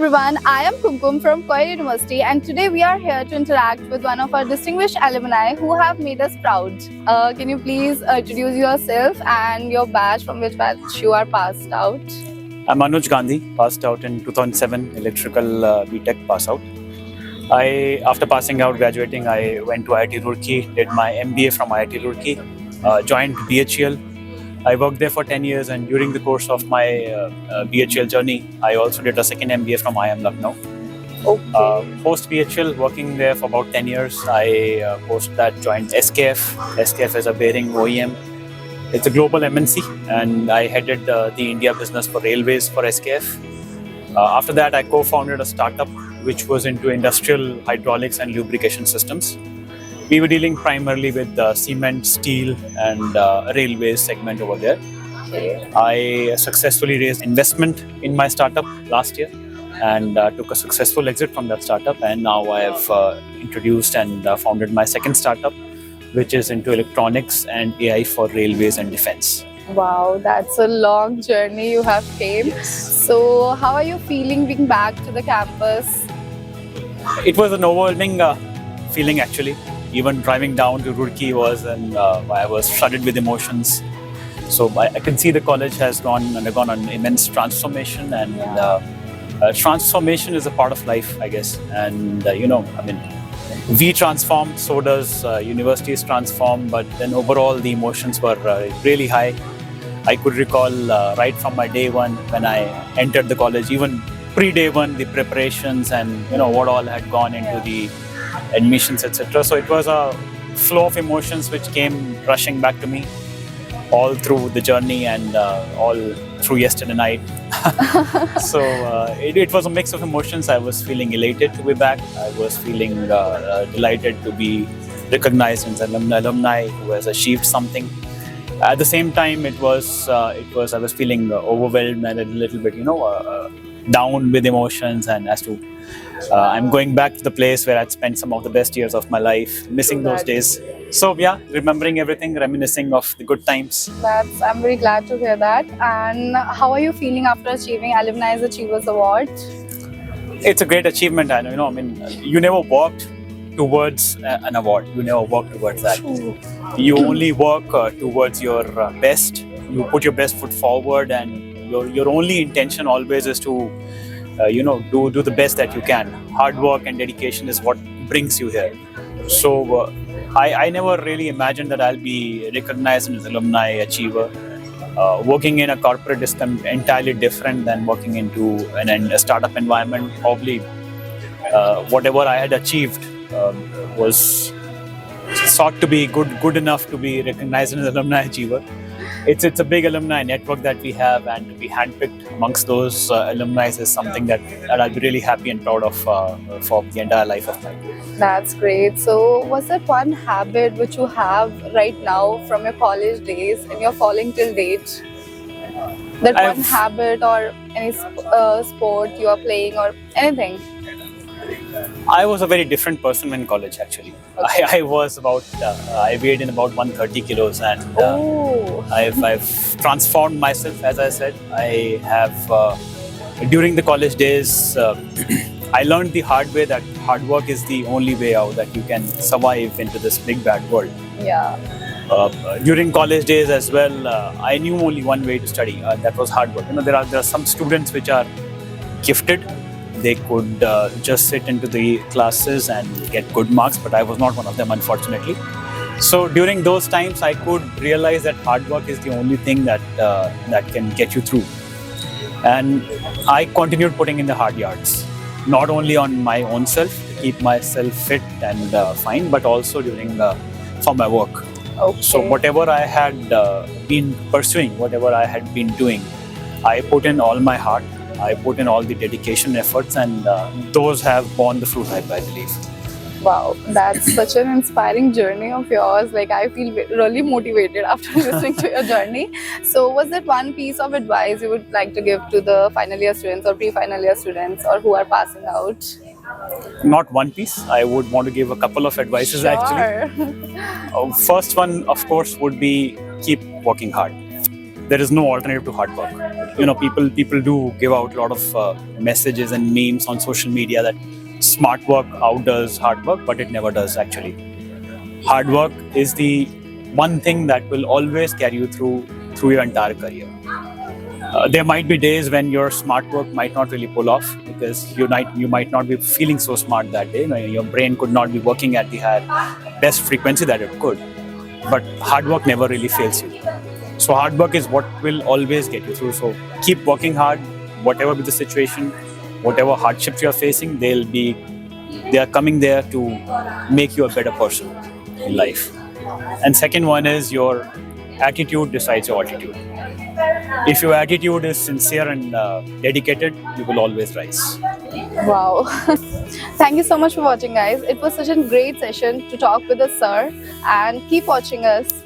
everyone, I am Kumkum from Koil University and today we are here to interact with one of our distinguished alumni who have made us proud. Can you please introduce yourself and your batch from which batch you are passed out? I'm Anuj Gandhi, passed out in 2007, electrical BTech pass out. After passing out, graduating, I went to IIT Roorkee, did my MBA from IIT Roorkee, joined BHEL. I worked there for 10 years, and during the course of my BHEL journey, I also did a second MBA from IIM Lucknow. Okay. Post BHEL, working there for about 10 years, I post that joined SKF. SKF is a bearing OEM. It's a global MNC, and I headed the India business for railways for SKF. After that, I co-founded a startup which was into industrial hydraulics and lubrication systems. We were dealing primarily with cement, steel, and railways segment over there. Okay. I successfully raised investment in my startup last year and took a successful exit from that startup. And now I have introduced and founded my second startup, which is into electronics and AI for railways and defense. Wow, that's a long journey you have came. So how are you feeling being back to the campus? It was an overwhelming feeling actually. Even driving down to Roorkee I was flooded with emotions. So I can see the college has undergone an immense transformation, and transformation is a part of life, I guess. And we transform, so does universities transform, but then overall the emotions were really high. I could recall right from my day one when I entered the college, even pre-day one, the preparations and what all had gone into the admissions, etc. So it was a flow of emotions which came rushing back to me all through the journey and all through yesterday night. So it was a mix of emotions. I was feeling elated to be back. I was feeling delighted to be recognized as an alumni who has achieved something. At the same time, I was feeling overwhelmed and a little bit, down with emotions, and as to I'm going back to the place where I'd spent some of the best years of my life, missing those days. So yeah, remembering everything, reminiscing of the good times. I'm very glad to hear that. And how are you feeling after achieving Alumni Achievers Award? It's a great achievement. You never worked towards an award. You never work towards that. You only work towards your best. You put your best foot forward, and your only intention always is to do the best that you can. Hard work and dedication is what brings you here. So I never really imagined that I'll be recognized as an alumni achiever. Working in a corporate is entirely different than working into a startup environment. Probably whatever I had achieved was sought to be good enough to be recognized as an alumni achiever. It's a big alumni network that we have, and to be handpicked amongst those alumni is something that I'll be really happy and proud of for the entire life of mine. That's great. So was there one habit which you have right now from your college days and you're following till date? One habit or any sport you are playing or anything? I was a very different person in college actually. Okay. I weighed in about 130 kilos, and I've transformed myself, as I said. I have, during the college days, I learned the hard way that hard work is the only way out, that you can survive into this big bad world. Yeah. During college days as well, I knew only one way to study, that was hard work. There are some students which are gifted. They could just sit into the classes and get good marks, but I was not one of them, unfortunately. So during those times, I could realize that hard work is the only thing that can get you through. And I continued putting in the hard yards, not only on my own self, to keep myself fit and fine, but also for my work. Okay. So whatever I had been pursuing, whatever I had been doing, I put in all my heart. I put in all the dedication efforts, and those have borne the fruit, I believe. Wow, that's such an inspiring journey of yours. Like, I feel really motivated after listening to your journey. So was there one piece of advice you would like to give to the final year students or pre-final year students or who are passing out? Not one piece. I would want to give a couple of advices actually. First one, of course, would be keep working hard. there is no alternative to hard work. You know, people do give out a lot of messages and memes on social media that smart work outdoes hard work, but it never does actually. Hard work is the one thing that will always carry you through your entire career. There might be days when your smart work might not really pull off because you might not be feeling so smart that day. You know, your brain could not be working at the best frequency that it could. But hard work never really fails you. So hard work is what will always get you through. So keep working hard, whatever be the situation, whatever hardships you are facing, they are coming there to make you a better person in life. And second one is your attitude decides your altitude. If your attitude is sincere and dedicated, you will always rise. Wow. Thank you so much for watching, guys. It was such a great session to talk with the sir, and keep watching us.